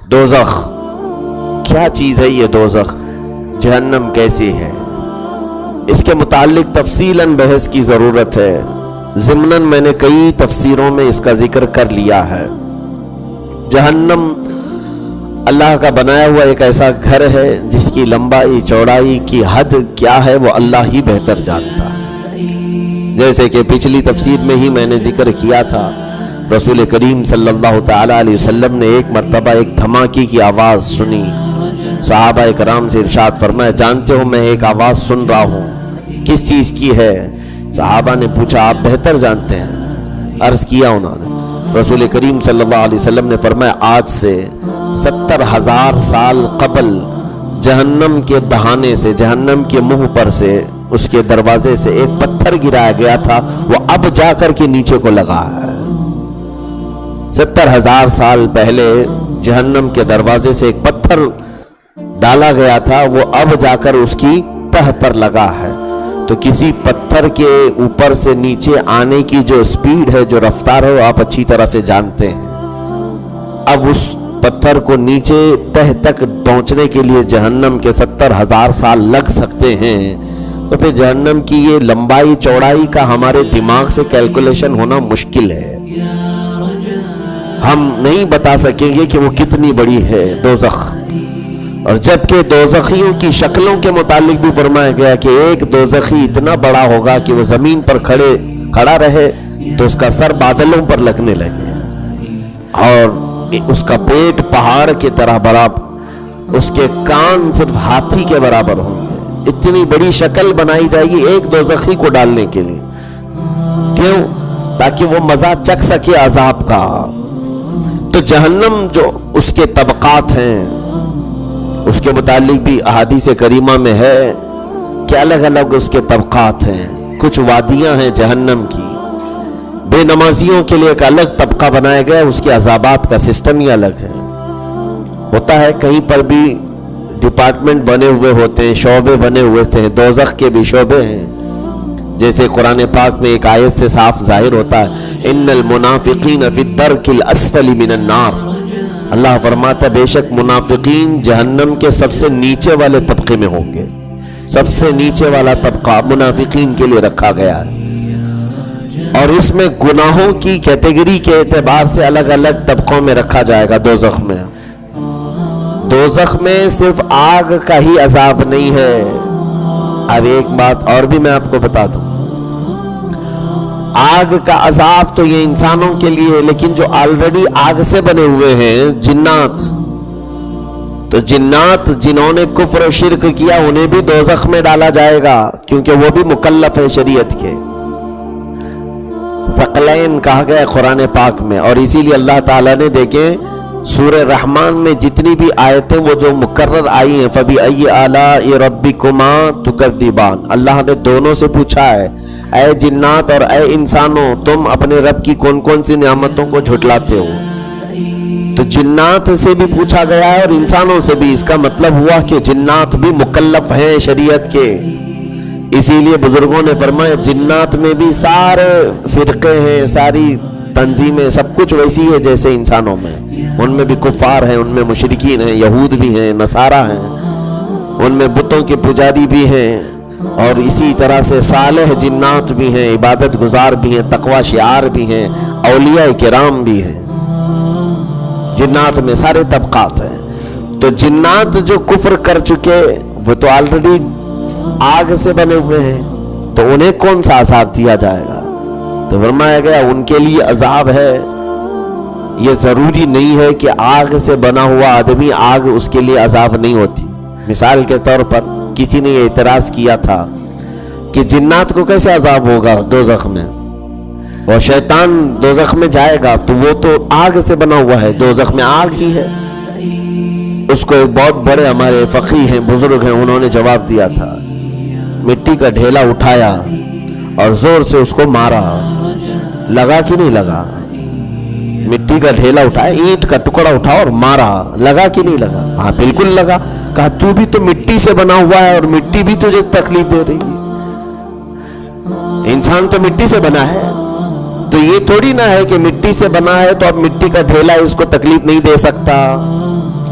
دوزخ کیا چیز ہے؟ یہ دوزخ جہنم کیسی ہے، اس کے متعلق تفصیلاً بحث کی ضرورت ہے۔ ضمناً میں نے کئی تفسیروں میں اس کا ذکر کر لیا ہے۔ جہنم اللہ کا بنایا ہوا ایک ایسا گھر ہے جس کی لمبائی چوڑائی کی حد کیا ہے وہ اللہ ہی بہتر جانتا ہے۔ جیسے کہ پچھلی تفسیر میں ہی میں نے ذکر کیا تھا، رسول کریم صلی اللہ تعالی علیہ وسلم نے ایک مرتبہ ایک دھماکے کی آواز سنی۔ صحابہ کرام سے ارشاد فرمایا، جانتے ہو میں ایک آواز سن رہا ہوں، کس چیز کی ہے؟ صحابہ نے پوچھا، آپ بہتر جانتے ہیں؟ عرض کیا انہوں نے۔ رسول کریم صلی اللہ علیہ وسلم نے فرمایا، آج سے 70,000 سال قبل جہنم کے دہانے سے، جہنم کے منہ پر سے، اس کے دروازے سے ایک پتھر گرایا گیا تھا، وہ اب جا کر کے نیچے کو لگا ہے۔ 70,000 سال پہلے جہنم کے دروازے سے ایک پتھر ڈالا گیا تھا، وہ اب جا کر اس کی تہ پر لگا ہے۔ تو کسی پتھر کے اوپر سے نیچے آنے کی جو سپیڈ ہے، جو رفتار ہے، وہ آپ اچھی طرح سے جانتے ہیں۔ اب اس پتھر کو نیچے تہ تک پہنچنے کے لیے جہنم کے 70,000 سال لگ سکتے ہیں، تو پھر جہنم کی یہ لمبائی چوڑائی کا ہمارے دماغ سے کیلکولیشن ہونا مشکل ہے۔ ہم نہیں بتا سکیں گے کہ وہ کتنی بڑی ہے دوزخ۔ اور جبکہ دوزخیوں کی شکلوں کے متعلق بھی فرمایا گیا کہ ایک دوزخی اتنا بڑا ہوگا کہ وہ زمین پر کھڑا رہے تو اس کا سر بادلوں پر لگنے لگے، اور اس کا پیٹ پہاڑ کی طرح برابر، اس کے کان صرف ہاتھی کے برابر ہوں گے۔ اتنی بڑی شکل بنائی جائے گی ایک دوزخی کو ڈالنے کے لیے، کیوں؟ تاکہ وہ مزہ چکھ سکے عذاب کا۔ تو جہنم جو اس کے طبقات ہیں، اس کے متعلق بھی احادیث کریمہ میں ہے کہ الگ الگ اس کے طبقات ہیں۔ کچھ وادیاں ہیں جہنم کی، بے نمازیوں کے لیے ایک الگ طبقہ بنایا گیا، اس کے عذابات کا سسٹم ہی الگ ہے۔ ہوتا ہے کہیں پر بھی ڈپارٹمنٹ بنے ہوئے ہوتے ہیں، شعبے بنے ہوئے تھے، دوزخ کے بھی شعبے ہیں۔ جیسے قرآن پاک میں ایک آیت سے صاف ظاہر ہوتا ہے، ان المنافقین فی الدرک الاسفل من النار۔ اللہ فرماتا ہے بے شک منافقین جہنم کے سب سے نیچے والے طبقے میں ہوں گے۔ سب سے نیچے والا طبقہ منافقین کے لیے رکھا گیا ہے، اور اس میں گناہوں کی کیٹیگری کے اعتبار سے الگ الگ طبقوں میں رکھا جائے گا۔ دوزخ میں، دوزخ میں صرف آگ کا ہی عذاب نہیں ہے۔ اب ایک بات اور بھی میں آپ کو بتا دوں، آگ کا عذاب تو یہ انسانوں کے لیے ہے، لیکن جو آلریڈی آگ سے بنے ہوئے ہیں جنات، تو جنات جنہوں نے کفر و شرک کیا انہیں بھی دوزخ میں ڈالا جائے گا، کیونکہ وہ بھی مکلف ہے شریعت کے۔ ثقلین کہا گیا ہے قرآن پاک میں، اور اسی لیے اللہ تعالیٰ نے دیکھیں سورہ رحمان میں جتنی بھی آیتیں وہ جو مکرر آئی ہیں، فَبِأَيِّ آلَاءِ رَبِّكُمَا تُكَذِّبَانِ، اللہ نے دونوں سے پوچھا ہے، اے جنات اور اے انسانوں، تم اپنے رب کی کون کون سی نعمتوں کو جھٹلاتے ہو؟ تو جنات سے بھی پوچھا گیا ہے اور انسانوں سے بھی۔ اس کا مطلب ہوا کہ جنات بھی مکلف ہیں شریعت کے۔ اسی لیے بزرگوں نے فرمایا جنات میں بھی سارے فرقے ہیں، ساری تنظیمیں، سب کچھ ویسی ہے جیسے انسانوں میں۔ ان میں بھی کفار ہیں، ان میں مشرکین ہیں، یہود بھی ہیں، نصارہ ہیں، ان میں بتوں کے پجاری بھی ہیں، اور اسی طرح سے صالح جنات بھی ہیں، عبادت گزار بھی ہیں، تقوی شعار بھی ہیں، اولیاء کرام بھی ہیں۔ جنات میں سارے طبقات ہیں۔ تو جنات جو کفر کر چکے وہ تو آلریڈی آگ سے بنے ہوئے ہیں، تو انہیں کون سا عذاب دیا جائے گا؟ تو فرمایا گیا ان کے لیے عذاب ہے۔ یہ ضروری نہیں ہے کہ آگ سے بنا ہوا آدمی آگ اس کے لیے عذاب نہیں ہوتی۔ مثال کے طور پر کسی نے یہ اعتراض کیا تھا کہ جنات کو کیسے عذاب ہوگا دوزخ میں، اور شیطان دوزخ میں جائے گا تو وہ تو آگ سے بنا ہوا ہے، دوزخ میں آگ ہی ہے۔ اس کو ایک بہت بڑے ہمارے فقیہ ہیں، بزرگ ہیں، انہوں نے جواب دیا تھا، مٹی کا ڈھیلا اٹھایا اور زور سے اس کو مارا، لگا کہ نہیں لگا؟ مٹی کا ڈھیلا اٹھایا، اینٹ کا ٹکڑا اٹھا اور مارا، لگا کہ نہیں لگا؟ ہاں بالکل لگا۔ کہا تو بھی تو مٹی سے بنا ہوا ہے اور مٹی بھی تجھے تکلیف دے رہی ہے۔ انسان تو مٹی سے بنا ہے، تو یہ تھوڑی نہ ہے کہ مٹی سے بنا ہے تو اب مٹی کا ڈھیلا اس کو تکلیف نہیں دے سکتا۔